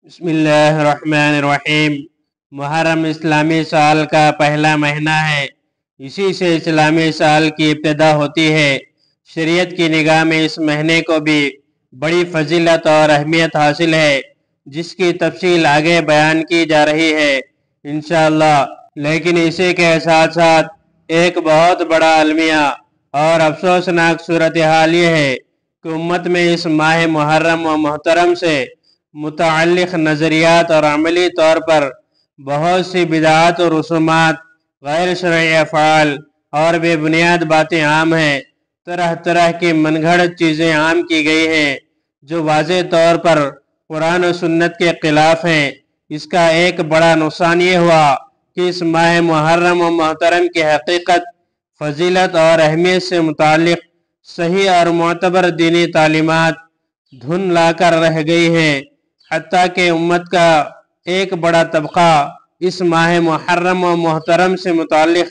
بسم اللہ الرحمن الرحیم۔ محرم اسلامی سال کا پہلا مہینہ ہے۔ اسی سے اسلامی سال کی ابتدا ہوتی ہے۔ شریعت کی نگاہ میں اس مہینے کو بھی بڑی فضیلت اور اہمیت حاصل ہے، جس کی تفصیل آگے بیان کی جا رہی ہے انشاءاللہ۔ لیکن اسی کے ساتھ ساتھ ایک بہت بڑا المیہ اور افسوسناک صورتحال یہ ہے کہ امت میں اس ماہ محرم و محترم سے متعلق نظریات اور عملی طور پر بہت سی بدعات و رسومات، غیر شرعی افعال اور بے بنیاد باتیں عام ہیں۔ طرح طرح کی من گھڑت چیزیں عام کی گئی ہیں جو واضح طور پر قرآن و سنت کے خلاف ہیں۔ اس کا ایک بڑا نقصان یہ ہوا کہ اس ماہ محرم و محترم کی حقیقت، فضیلت اور اہمیت سے متعلق صحیح اور معتبر دینی تعلیمات دھن لا کر رہ گئی ہیں، حتیٰ کہ امت کا ایک بڑا طبقہ اس ماہ محرم و محترم سے متعلق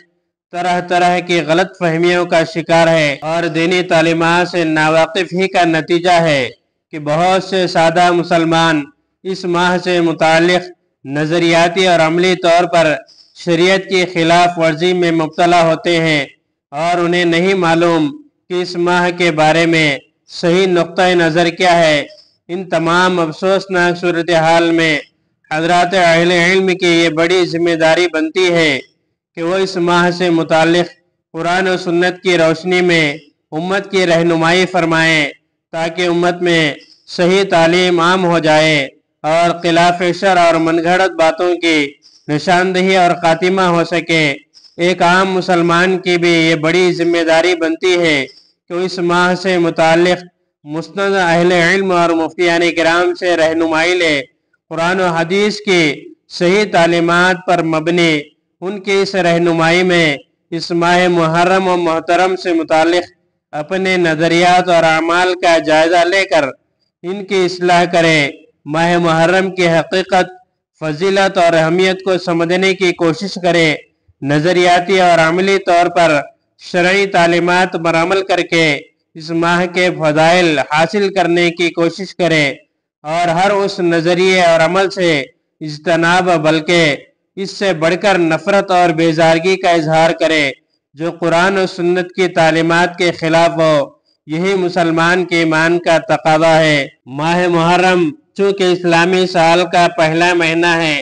طرح طرح کی غلط فہمیوں کا شکار ہے، اور دینی تعلیمات سے ناواقف ہی کا نتیجہ ہے کہ بہت سے سادہ مسلمان اس ماہ سے متعلق نظریاتی اور عملی طور پر شریعت کی خلاف ورزی میں مبتلا ہوتے ہیں، اور انہیں نہیں معلوم کہ اس ماہ کے بارے میں صحیح نقطہ نظر کیا ہے۔ ان تمام افسوسناک صورتحال میں حضرات اہل علم کی یہ بڑی ذمہ داری بنتی ہے کہ وہ اس ماہ سے متعلق قرآن و سنت کی روشنی میں امت کی رہنمائی فرمائیں، تاکہ امت میں صحیح تعلیم عام ہو جائے اور خلاف شرع اور من گھڑت باتوں کی نشاندہی اور خاتمہ ہو سکے۔ ایک عام مسلمان کی بھی یہ بڑی ذمہ داری بنتی ہے کہ وہ اس ماہ سے متعلق مستند اہل علم اور مفتیان کرام سے رہنمائی لے، قرآن و حدیث کی صحیح تعلیمات پر مبنی ان کی اس رہنمائی میں اس ماہ محرم و محترم سے متعلق اپنے نظریات اور اعمال کا جائزہ لے کر ان کی اصلاح کرے۔ ماہ محرم کی حقیقت، فضیلت اور اہمیت کو سمجھنے کی کوشش کرے، نظریاتی اور عملی طور پر شرعی تعلیمات پر عمل کر کے اس ماہ کے فضائل حاصل کرنے کی کوشش کرے، اور ہر اس نظریے اور عمل سے اجتناب بلکہ اس سے بڑھ کر نفرت اور بیزارگی کا اظہار کرے جو قرآن و سنت کی تعلیمات کے خلاف ہو۔ یہی مسلمان کے ایمان کا تقاضا ہے۔ ماہ محرم چونکہ اسلامی سال کا پہلا مہینہ ہے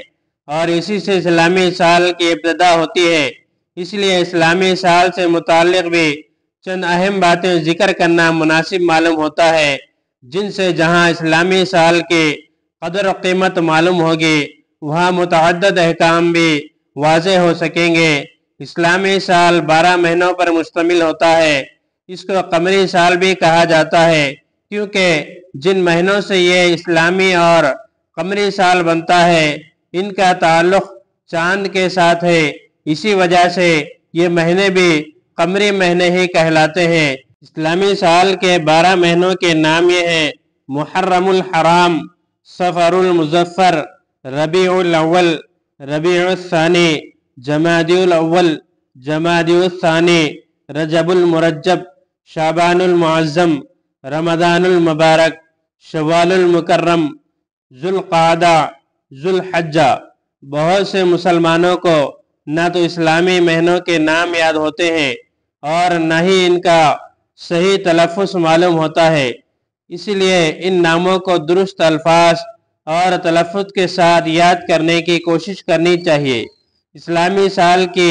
اور اسی سے اسلامی سال کی ابتدا ہوتی ہے، اس لیے اسلامی سال سے متعلق بھی چند اہم باتیں ذکر کرنا مناسب معلوم ہوتا ہے، جن سے جہاں اسلامی سال کی قدر و قیمت معلوم ہوگی، وہاں متعدد احکام بھی واضح ہو سکیں گے۔ اسلامی سال 12 مہینوں پر مشتمل ہوتا ہے۔ اس کو قمری سال بھی کہا جاتا ہے، کیونکہ جن مہینوں سے یہ اسلامی اور قمری سال بنتا ہے ان کا تعلق چاند کے ساتھ ہے، اسی وجہ سے یہ مہینے بھی قمری مہینے ہی کہلاتے ہیں۔ اسلامی سال کے 12 مہینوں کے نام یہ ہیں: محرم الحرام، صفر المظفر، ربیع الاول، ربیع الثانی، جمادی الاول، جمادی الثانی، رجب المرجب، شعبان المعظم، رمضان المبارک، شوال المکرم، ذوالقعدہ، ذوالحجہ۔ بہت سے مسلمانوں کو نہ تو اسلامی مہینوں کے نام یاد ہوتے ہیں اور نہ ہی ان کا صحیح تلفظ معلوم ہوتا ہے، اس لیے ان ناموں کو درست الفاظ اور تلفظ کے ساتھ یاد کرنے کی کوشش کرنی چاہیے۔ اسلامی سال کی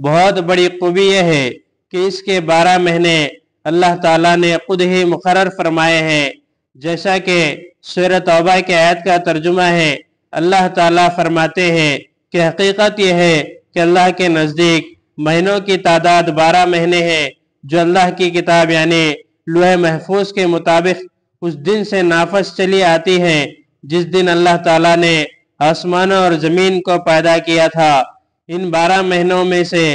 بہت بڑی خوبی یہ ہے کہ اس کے 12 مہینے اللہ تعالیٰ نے خود ہی مقرر فرمائے ہیں، جیسا کہ سورۃ توبہ کی آیت کا ترجمہ ہے۔ اللہ تعالیٰ فرماتے ہیں کہ حقیقت یہ ہے کہ اللہ کے نزدیک مہینوں کی تعداد 12 مہینے ہیں، جو اللہ کی کتاب یعنی لوح محفوظ کے مطابق اس دن سے نافذ چلی آتی ہیں جس دن اللہ تعالیٰ نے آسمانوں اور زمین کو پیدا کیا تھا۔ ان 12 مہینوں میں سے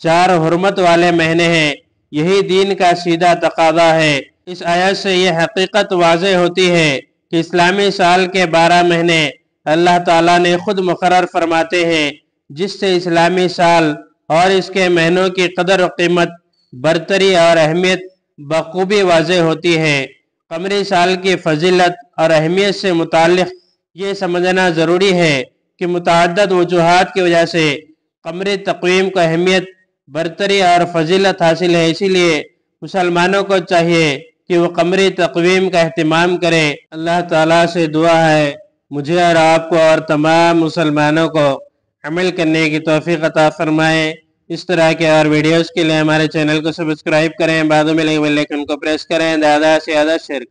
4 حرمت والے مہینے ہیں۔ یہی دین کا سیدھا تقاضا ہے۔ اس آیت سے یہ حقیقت واضح ہوتی ہے کہ اسلامی سال کے 12 مہینے اللہ تعالیٰ نے خود مقرر فرماتے ہیں، جس سے اسلامی سال اور اس کے مہینوں کی قدر و قیمت، برتری اور اہمیت بخوبی واضح ہوتی ہے۔ قمری سال کی فضیلت اور اہمیت سے متعلق یہ سمجھنا ضروری ہے کہ متعدد وجوہات کی وجہ سے قمری تقویم کو اہمیت، برتری اور فضیلت حاصل ہے۔ اسی لیے مسلمانوں کو چاہیے کہ وہ قمری تقویم کا اہتمام کرے۔ اللہ تعالیٰ سے دعا ہے مجھے اور آپ کو اور تمام مسلمانوں کو عمل کرنے کی توفیق عطا فرمائے۔ اس طرح کے اور ویڈیوز کے لیے ہمارے چینل کو سبسکرائب کریں، بعد میں بیل آئیکن کو پریس کریں، زیادہ سے زیادہ شیئر کریں۔